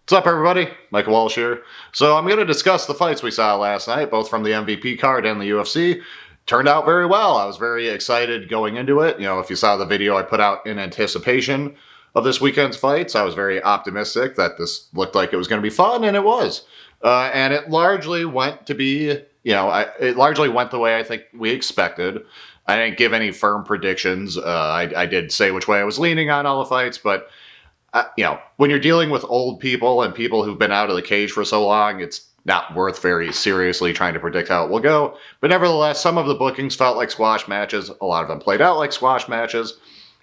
What's up, everybody? Michael Walsh here. So I'm going to discuss the fights we saw last night, both from the MVP card and the UFC. Turned out very well. I was very excited going into it. You know, if you saw the video I put out in anticipation of this weekend's fights, I was very optimistic that this looked like it was going to be fun, and it was. And it largely went to be, it largely went the way I think we expected. I didn't give any firm predictions. I did say which way I was leaning on all the fights, but when you're dealing with old people and people who've been out of the cage for so long, it's not worth very seriously trying to predict how it will go. But nevertheless, some of the bookings felt like squash matches. A lot of them played out like squash matches.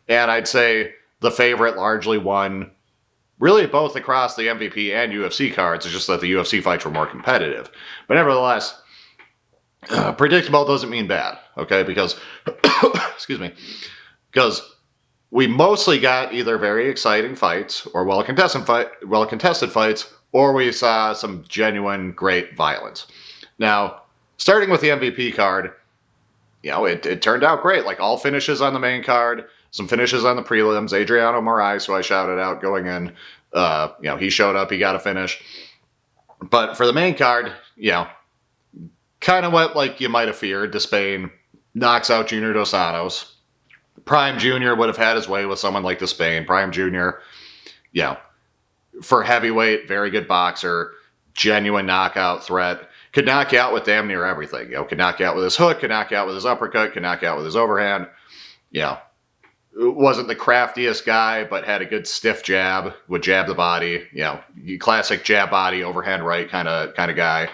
And I'd say the favorite largely won, really both across the MVP and UFC cards. It's just that the UFC fights were more competitive. But nevertheless, predictable doesn't mean bad, okay? Because, excuse me, because we mostly got either very exciting fights or well-contested fights, or we saw some genuine great violence. Now, starting with the MVP card, it turned out great. Like all finishes on the main card, some finishes on the prelims. Adriano Moraes, who I shouted out going in, he showed up, he got a finish. But for the main card, kind of went like you might have feared. Despain knocks out Junior Dos Santos. Prime Jr. would have had his way with someone like Despain. Prime Jr., for heavyweight, very good boxer, genuine knockout threat. Could knock you out with damn near everything. Could knock you out with his hook, could knock you out with his uppercut, could knock you out with his overhand. Wasn't the craftiest guy, but had a good stiff jab, would jab the body. Classic jab body, overhand right kind of guy.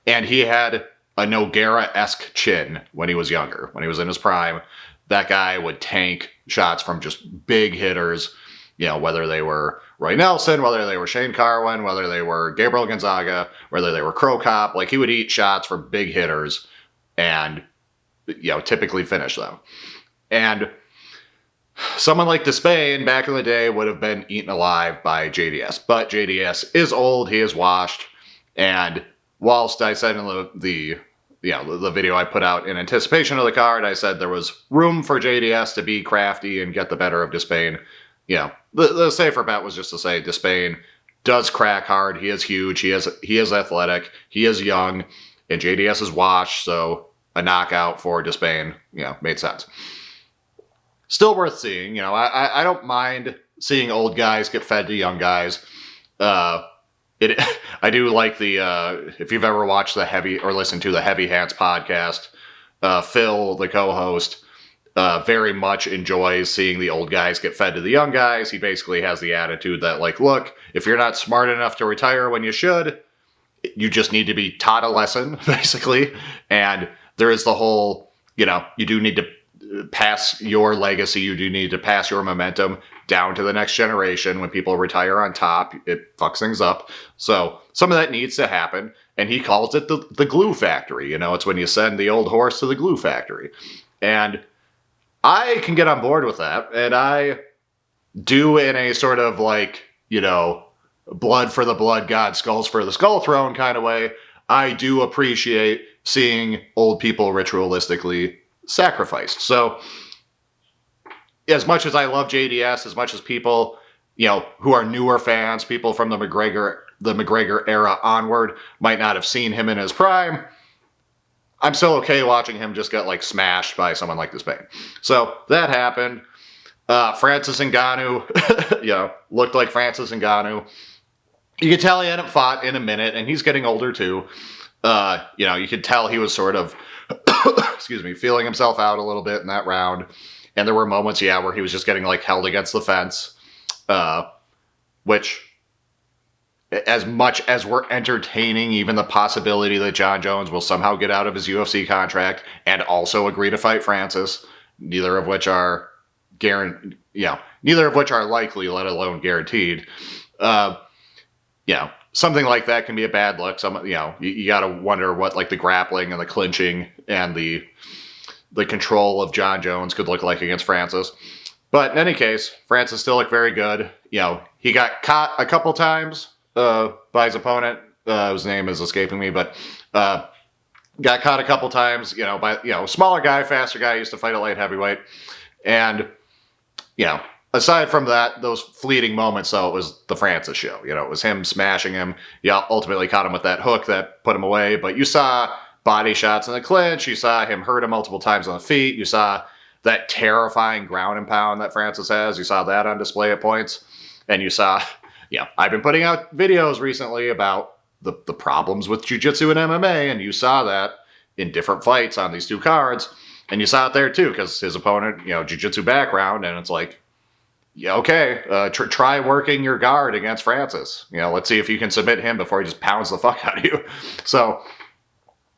And he had a Nogueira-esque chin when he was younger, when he was in his prime. That guy would tank shots from just big hitters, whether they were Roy Nelson, whether they were Shane Carwin, whether they were Gabriel Gonzaga, whether they were Crow Cop. Like, he would eat shots from big hitters and, typically finish them. And someone like Despain back in the day would have been eaten alive by JDS. But JDS is old, he is washed, and whilst I said in the video I put out in anticipation of the card, I said there was room for JDS to be crafty and get the better of Despain. The safer bet was just to say Despain does crack hard. He is huge. He is athletic. He is young, and JDS is washed. So a knockout for Despain, made sense. Still worth seeing. I don't mind seeing old guys get fed to young guys. I do like if you've ever watched or listened to the Heavy Hands podcast, Phil, the co-host, very much enjoys seeing the old guys get fed to the young guys. He basically has the attitude that, like, look, if you're not smart enough to retire when you should, you just need to be taught a lesson, basically. And there is the whole, you do need to pass your legacy, you do need to pass your momentum down to the next generation. When people retire on top, it fucks things up. So some of that needs to happen, and he calls it the glue factory. It's when you send the old horse to the glue factory. And I can get on board with that, and I do in a sort of like, blood for the blood god, skulls for the skull throne kind of way. I do appreciate seeing old people ritualistically sacrificed. So as much as I love JDS, as much as people, who are newer fans, people from the McGregor era onward might not have seen him in his prime, I'm still okay watching him just get smashed by someone like Despain. So that happened. Francis Ngannou, looked like Francis Ngannou. You could tell he hadn't fought in a minute, and he's getting older too. You could tell he was sort of, feeling himself out a little bit in that round. And there were moments, where he was just getting held against the fence, which, as much as we're entertaining even the possibility that John Jones will somehow get out of his UFC contract and also agree to fight Francis, neither of which are likely, let alone guaranteed. Something like that can be a bad look. You got to wonder what the grappling and the clinching and the control of John Jones could look like against Francis. But in any case, Francis still looked very good. He got caught a couple times by his opponent. His name is escaping me, but got caught a couple times, by smaller guy, faster guy, used to fight at light heavyweight. And, aside from that, those fleeting moments, though, it was the Francis show. You know, it was him smashing him. Yeah, ultimately caught him with that hook that put him away. But you saw body shots in the clinch. You saw him hurt him multiple times on the feet. You saw that terrifying ground and pound that Francis has. You saw that on display at points. And you saw, I've been putting out videos recently about the problems with jiu-jitsu and MMA, and you saw that in different fights on these two cards. And you saw it there, too, because his opponent, jiu-jitsu background, and it's like, yeah, okay, try working your guard against Francis. Let's see if you can submit him before he just pounds the fuck out of you. So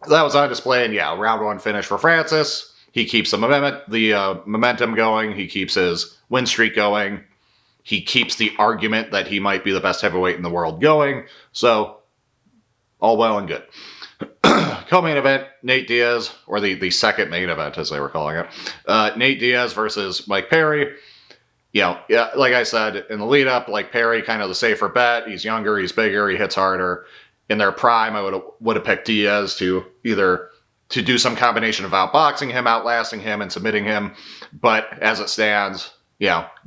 that was on display, and round one finish for Francis. He keeps the momentum going. He keeps his win streak going. He keeps the argument that he might be the best heavyweight in the world going. So all well and good. Co-main event, Nate Diaz, or the second main event, as they were calling it. Nate Diaz versus Mike Perry. Like I said, in the lead-up, like Perry, kind of the safer bet. He's younger, he's bigger, he hits harder. In their prime, I would have picked Diaz to either to do some combination of outboxing him, outlasting him, and submitting him. But as it stands,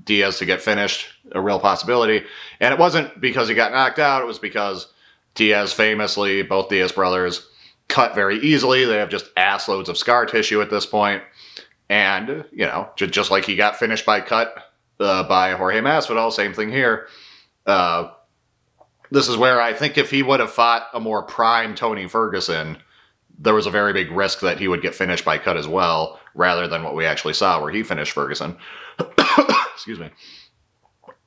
Diaz to get finished, a real possibility. And it wasn't because he got knocked out, it was because Diaz famously, both Diaz brothers, cut very easily. They have just ass loads of scar tissue at this point. And, just like he got finished by cut by Jorge Masvidal, same thing here. This is where I think if he would have fought a more prime Tony Ferguson, there was a very big risk that he would get finished by cut as well, rather than what we actually saw where he finished Ferguson. Excuse me.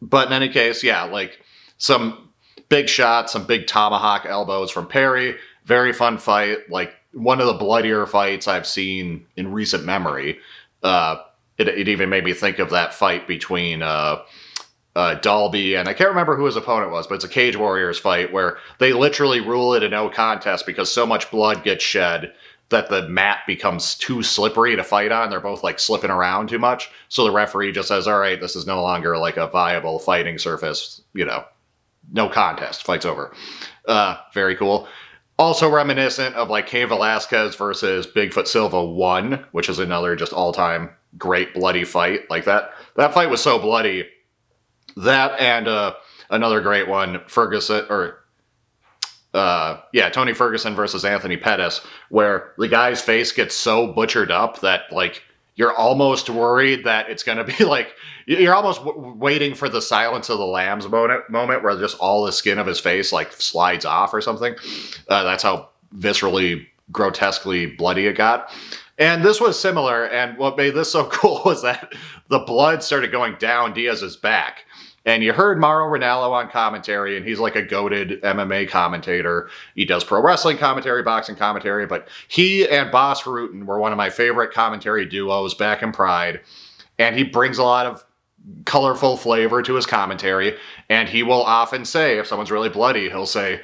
But in any case, like some big shots, some big tomahawk elbows from Perry. Very fun fight. Like one of the bloodier fights I've seen in recent memory. It even made me think of that fight between Dalby and I can't remember who his opponent was, but it's a Cage Warriors fight where they literally rule it a no contest because so much blood gets shed that the mat becomes too slippery to fight on. They're both like slipping around too much. So the referee just says, all right, this is no longer like a viable fighting surface, no contest, fight's over. Very cool. Also reminiscent of like Cain Velasquez versus Bigfoot Silva 1, which is another just all-time great bloody fight. Like that fight was so bloody. That and another great one, Tony Ferguson versus Anthony Pettis, where the guy's face gets so butchered up that like you're almost worried that it's going to be like, you're almost waiting for the Silence of the Lambs moment where just all the skin of his face like slides off or something. That's how viscerally, grotesquely bloody it got. And this was similar, and what made this so cool was that the blood started going down Diaz's back. And you heard Mauro Ranallo on commentary, and he's like a goated MMA commentator. He does pro wrestling commentary, boxing commentary, but he and Bas Rutten were one of my favorite commentary duos back in Pride. And he brings a lot of colorful flavor to his commentary, and he will often say, if someone's really bloody, he'll say,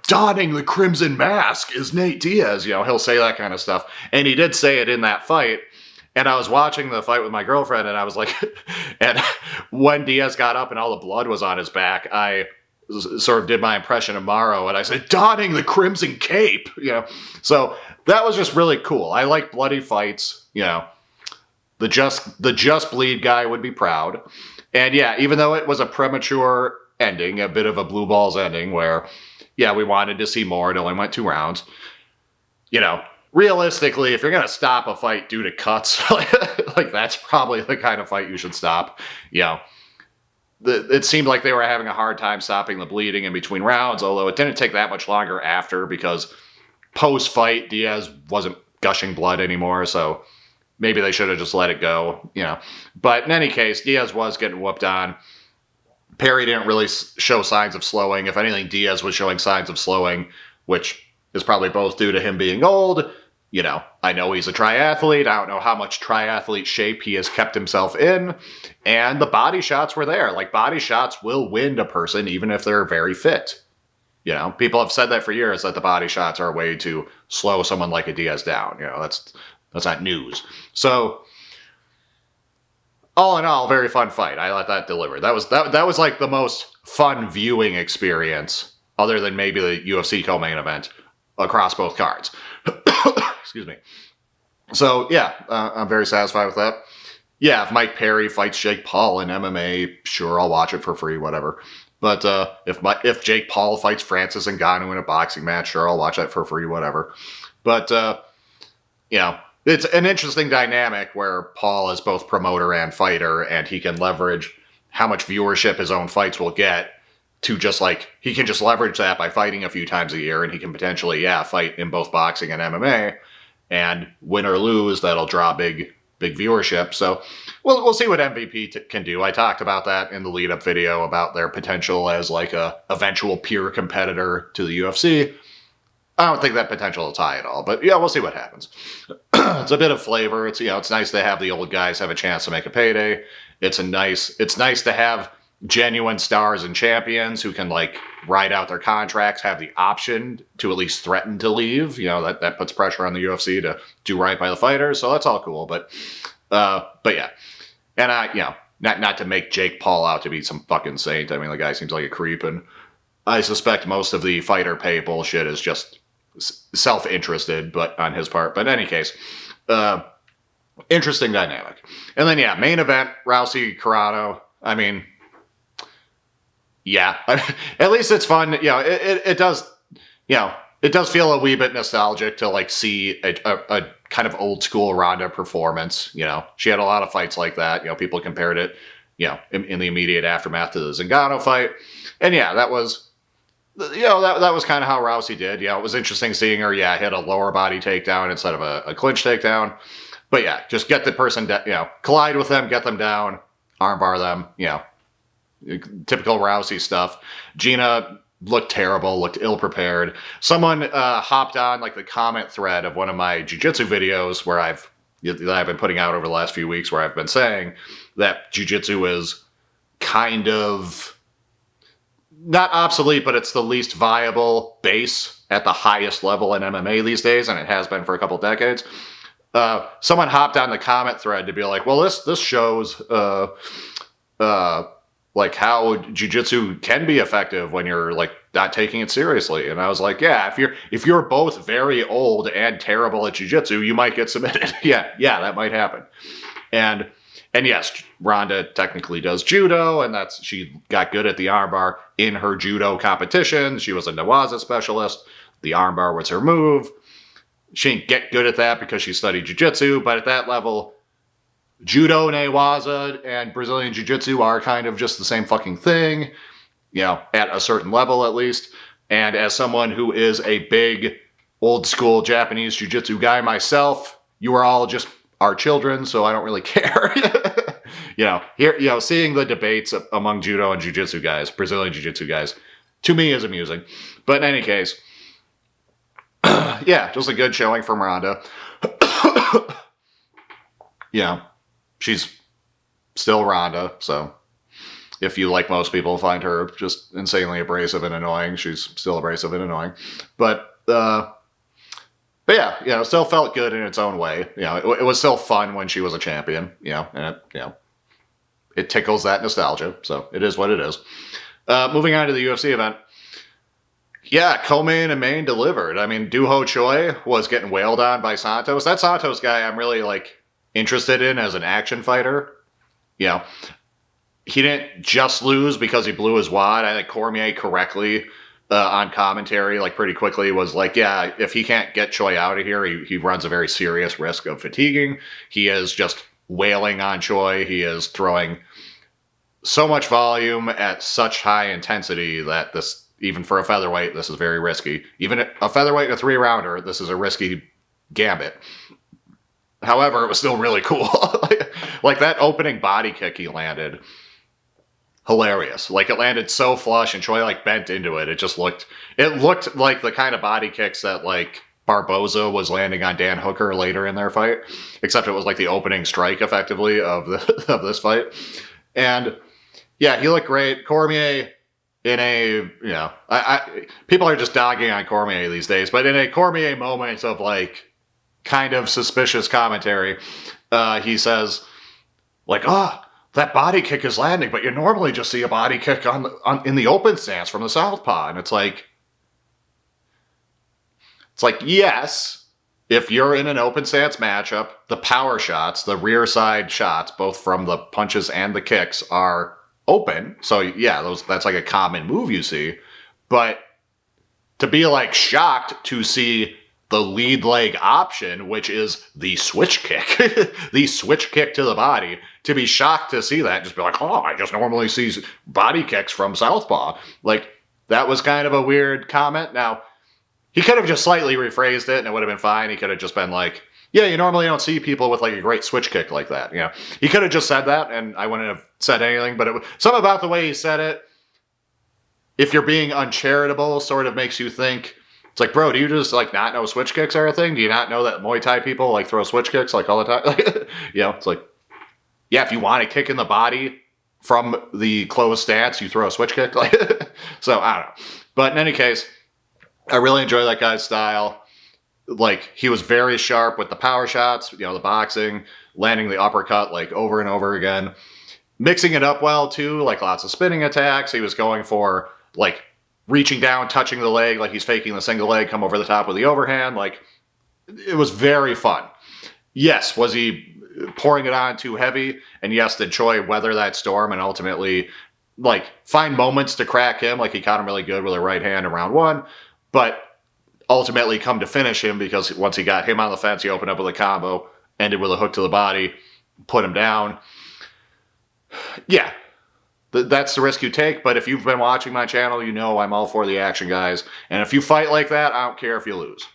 donning the crimson mask is Nate Diaz. He'll say that kind of stuff. And he did say it in that fight. And I was watching the fight with my girlfriend, and I was like, and when Diaz got up and all the blood was on his back, I sort of did my impression of Mauro, and I said, donning the crimson cape, So that was just really cool. I like bloody fights, The just bleed guy would be proud. And even though it was a premature ending, a bit of a blue balls ending where, we wanted to see more. It only went 2 rounds. Realistically, if you're going to stop a fight due to cuts, like that's probably the kind of fight you should stop. It seemed like they were having a hard time stopping the bleeding in between rounds, although it didn't take that much longer after because post-fight, Diaz wasn't gushing blood anymore, so maybe they should have just let it go, But in any case, Diaz was getting whooped on. Perry didn't really show signs of slowing. If anything, Diaz was showing signs of slowing, which is probably both due to him being old. I know he's a triathlete. I don't know how much triathlete shape he has kept himself in. And the body shots were there. Like, body shots will win a person even if they're very fit. People have said that for years, that the body shots are a way to slow someone like a Diaz down. That's not news. So, all in all, very fun fight. I let that deliver. That was like the most fun viewing experience, other than maybe the UFC co-main event, across both cards. Excuse me. So, I'm very satisfied with that. yeah, if Mike Perry fights Jake Paul in MMA, sure, I'll watch it for free, whatever. But if Jake Paul fights Francis Ngannou in a boxing match, sure, I'll watch that for free, whatever. But you know, it's an interesting dynamic where Paul is both promoter and fighter, and he can leverage how much viewership his own fights will get to just like, he can just leverage that by fighting a few times a year, and he can potentially, fight in both boxing and MMA, and win or lose, that'll draw big viewership. So we'll see what MVP can do. I talked about that in the lead up video about their potential as like a eventual peer competitor to the UFC. I don't think that potential is high at all, but yeah, we'll see what happens. It's a bit of flavor. It's it's nice to have the old guys have a chance to make a payday. It's nice to have genuine stars and champions who can like ride out their contracts, have the option to at least threaten to leave. That puts pressure on the UFC to do right by the fighters. So that's all cool. But yeah, and not to make Jake Paul out to be some fucking saint. I mean, the guy seems like a creep, and I suspect most of the fighter pay bullshit is just self-interested, but on his part. But in any case, interesting dynamic. And then main event, Rousey Carano. I mean, at least it's fun. It does. It does feel a wee bit nostalgic to like see a kind of old school Ronda performance. She had a lot of fights like that. People compared it, in the immediate aftermath to the Ngannou fight, and that was. That was kind of how Rousey did. It was interesting seeing her, hit a lower body takedown instead of a clinch takedown. But just get the person, collide with them, get them down, armbar them, typical Rousey stuff. Gina looked terrible, looked ill-prepared. Someone hopped on like the comment thread of one of my jiu-jitsu videos that I've been putting out over the last few weeks, where I've been saying that jiu-jitsu is kind of not obsolete, but it's the least viable base at the highest level in MMA these days, and it has been for a couple decades. Someone hopped on the comment thread to be like, well, this shows like how jiu-jitsu can be effective when you're like not taking it seriously. And I was like, if you're both very old and terrible at jiu-jitsu, you might get submitted. That might happen. And yes, Ronda technically does judo, and she got good at the armbar in her judo competition. She was a Newaza specialist. The armbar was her move. She didn't get good at that because she studied jiu-jitsu, but at that level, judo, Newaza, and Brazilian jiu-jitsu are kind of just the same fucking thing, at a certain level at least. And as someone who is a big, old-school Japanese jiu-jitsu guy myself, you are all just our children, so I don't really care. Seeing the debates among judo and jiu-jitsu guys, Brazilian jiu-jitsu guys, to me is amusing. But in any case, just a good showing from Ronda. She's still Ronda, so if you, like most people, find her just insanely abrasive and annoying, she's still abrasive and annoying. But it still felt good in its own way. It was still fun when she was a champion, and it tickles that nostalgia. So it is what it is. Moving on to the UFC event. Co-main and main delivered. I mean, Choy was getting wailed on by Santos. That Santos guy I'm really interested in as an action fighter. He didn't just lose because he blew his wad. I think Cormier correctly on commentary, pretty quickly was like, if he can't get Choy out of here, he runs a very serious risk of fatiguing. He is just wailing on Choy. He is throwing so much volume at such high intensity that this, even for a featherweight, this is very risky. Even a featherweight in a 3-rounder, this is a risky gambit. However, it was still really cool. like that opening body kick he landed, hilarious. It landed so flush, and Choy bent into it. It looked like the kind of body kicks that Barboza was landing on Dan Hooker later in their fight, except it was the opening strike effectively of this fight. And he looked great. Cormier in a people are just dogging on Cormier these days, but in a Cormier moment of kind of suspicious commentary, he says that body kick is landing, but you normally just see a body kick in the open stance from the southpaw. And it's yes, if you're in an open stance matchup, the power shots, the rear side shots, both from the punches and the kicks, are open. So yeah, that's like a common move you see. But to be like shocked to see the lead leg option, which is the switch kick, the switch kick to the body, to be shocked to see that, just be like, oh, I just normally see body kicks from southpaw. Like, that was kind of a weird comment. Now, he could have just slightly rephrased it and it would have been fine. He could have just been like, yeah, you normally don't see people with like a great switch kick like that. You know, he could have just said that and I wouldn't have said anything, but something about the way he said it, if you're being uncharitable, sort of makes you think, it's like, bro, do you just like not know switch kicks are a thing? Do you not know that Muay Thai people like throw switch kicks like all the time? You know, it's like, yeah, if you want to kick in the body from the closed stance, you throw a switch kick. Like, so I don't know. But in any case, I really enjoy that guy's style. Like, he was very sharp with the power shots, you know, the boxing, landing the uppercut like over and over again. Mixing it up well too, like lots of spinning attacks. He was going for like reaching down, touching the leg, like he's faking the single leg, come over the top with the overhand. Like, it was very fun. Yes, was he pouring it on too heavy? And yes, did Choy weather that storm and ultimately like find moments to crack him? Like, he caught him really good with a right hand in round one, but ultimately come to finish him because once he got him on the fence, he opened up with a combo, ended with a hook to the body, put him down. Yeah, that's the risk you take, but if you've been watching my channel, you know I'm all for the action, guys. And if you fight like that, I don't care if you lose.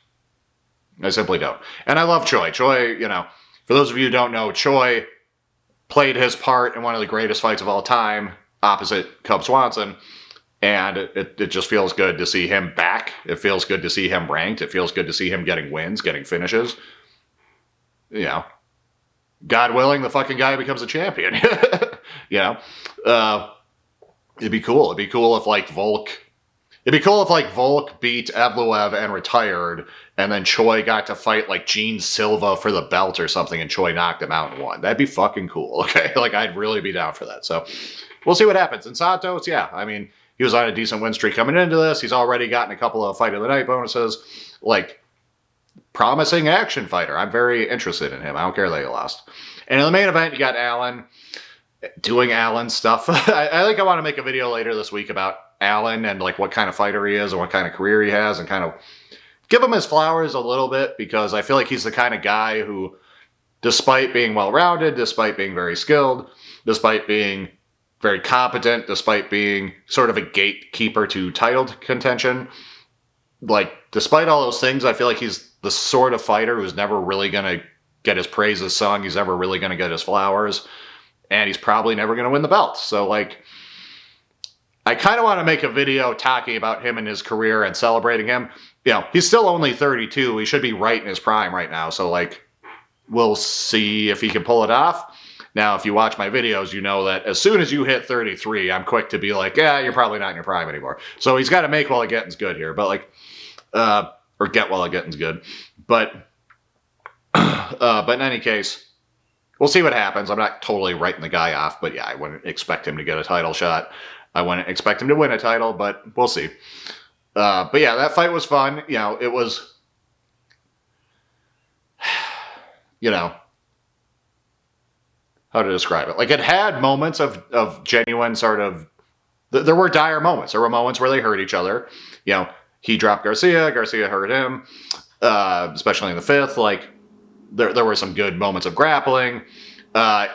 I simply don't. And I love Choy. Choy, you know, for those of you who don't know, Choy played his part in one of the greatest fights of all time, opposite Cub Swanson, and it just feels good to see him back. It feels good to see him ranked. It feels good to see him getting wins, getting finishes. You know, God willing, the fucking guy becomes a champion. You know, it'd be cool. It'd be cool if like Volk beat Evloev and retired, and then Choy got to fight like Gene Silva for the belt or something, and Choy knocked him out and won. That'd be fucking cool. Okay, like I'd really be down for that. So we'll see what happens. And Santos, yeah, I mean, he was on a decent win streak coming into this. He's already gotten a couple of fight of the night bonuses. Like, promising action fighter. I'm very interested in him. I don't care that he lost. And in the main event, you got Allen doing Allen stuff. I think I want to make a video later this week about Allen and like what kind of fighter he is and what kind of career he has, and kind of give him his flowers a little bit, because I feel like he's the kind of guy who, despite being well-rounded, despite being very skilled, despite being very competent, despite being sort of a gatekeeper to title contention, like, despite all those things, I feel like he's the sort of fighter who's never really going to get his praises sung. He's never really going to get his flowers. And he's probably never going to win the belt. So, like, I kind of want to make a video talking about him and his career and celebrating him. You know, he's still only 32. He should be right in his prime right now. So, like, we'll see if he can pull it off. Now, if you watch my videos, you know that as soon as you hit 33, I'm quick to be like, yeah, you're probably not in your prime anymore. So he's got to make while the getting's good here. But, like, or get while the getting's good. But in any case, we'll see what happens. I'm not totally writing the guy off, but yeah, I wouldn't expect him to get a title shot. I wouldn't expect him to win a title, but we'll see. But yeah, that fight was fun. You know, it was, you know, how to describe it. Like, it had moments of genuine sort of, there were dire moments. There were moments where they hurt each other. You know, he dropped Garcia hurt him, especially in the fifth. Like, there were some good moments of grappling. I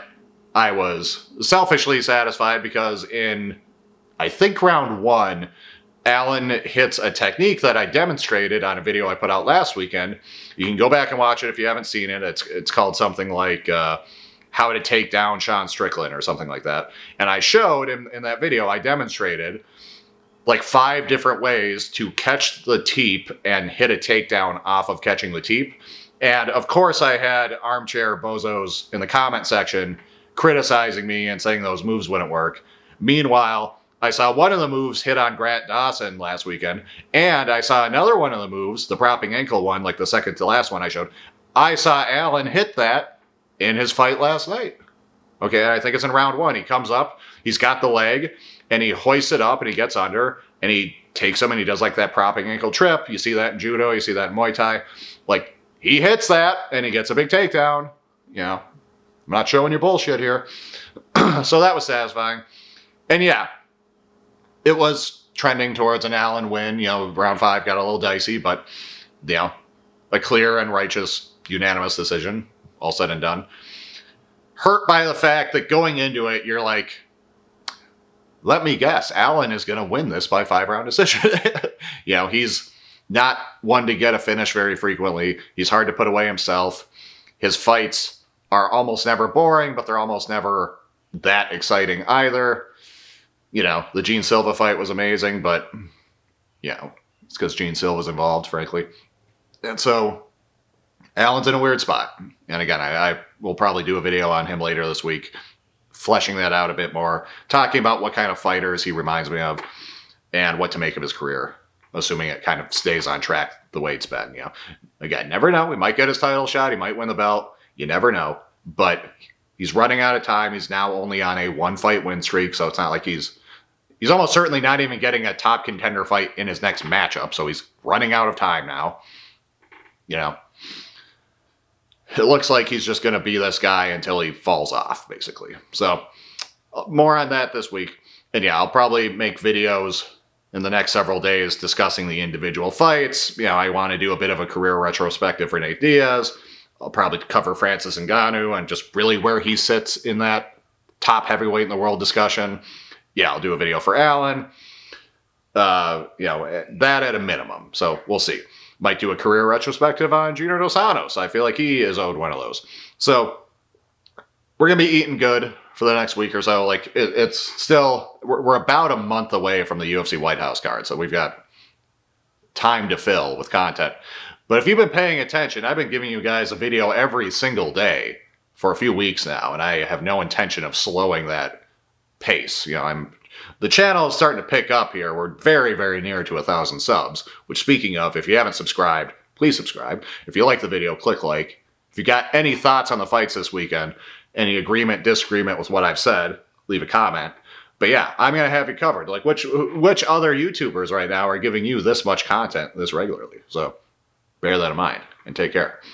was selfishly satisfied because in, I think, round one, Allen hits a technique that I demonstrated on a video I put out last weekend. You can go back and watch it if you haven't seen it. It's called something like How to Take Down Sean Strickland or something like that. And I showed in that video, I demonstrated like 5 different ways to catch the teep and hit a takedown off of catching the teep. And of course I had armchair bozos in the comment section criticizing me and saying those moves wouldn't work. Meanwhile, I saw one of the moves hit on Grant Dawson last weekend, and I saw another one of the moves, the propping ankle one, like the second to last one I showed. I saw Allen hit that in his fight last night. Okay, I think it's in round one. He comes up, he's got the leg, and he hoists it up, and he gets under, and he takes him, and he does like that propping ankle trip. You see that in judo, you see that in Muay Thai. Like, he hits that, and he gets a big takedown. You know, I'm not showing you bullshit here. So that was satisfying. And yeah, it was trending towards an Allen win. You know, round 5 got a little dicey, but, you know, a clear and righteous unanimous decision, all said and done. Hurt by the fact that going into it, you're like, let me guess, Allen is going to win this by 5-round decision. You know, he's not one to get a finish very frequently. He's hard to put away himself. His fights are almost never boring, but they're almost never that exciting either. You know, the Gene Silva fight was amazing, but, you know, it's because Gene Silva's involved, frankly. And so, Allen's in a weird spot. And again, I will probably do a video on him later this week, fleshing that out a bit more, talking about what kind of fighters he reminds me of, and what to make of his career, assuming it kind of stays on track the way it's been. You know, again, never know. We might get his title shot. He might win the belt. You never know. But he's running out of time. He's now only on a 1-fight win streak, so it's not like he's almost certainly not even getting a top contender fight in his next matchup. So he's running out of time now. You know, it looks like he's just going to be this guy until he falls off, basically. So more on that this week. And yeah, I'll probably make videos in the next several days discussing the individual fights. You know, I want to do a bit of a career retrospective for Nate Diaz. I'll probably cover Francis Ngannou and just really where he sits in that top heavyweight in the world discussion. Yeah, I'll do a video for Allen. You know, that at a minimum. So we'll see. Might do a career retrospective on Junior Dos Santos. I feel like he is owed one of those. So we're going to be eating good for the next week or so. Like, it's still, we're about a month away from the UFC White House card. So we've got time to fill with content. But if you've been paying attention, I've been giving you guys a video every single day for a few weeks now. And I have no intention of slowing that pace. You know, the channel is starting to pick up here. We're very, very near to 1,000 subs, which, speaking of, if you haven't subscribed, please subscribe. If you like the video, click like. If you got any thoughts on the fights this weekend, any agreement, disagreement with what I've said, leave a comment. But yeah, I'm going to have you covered. Like, which other YouTubers right now are giving you this much content this regularly? So bear that in mind and take care.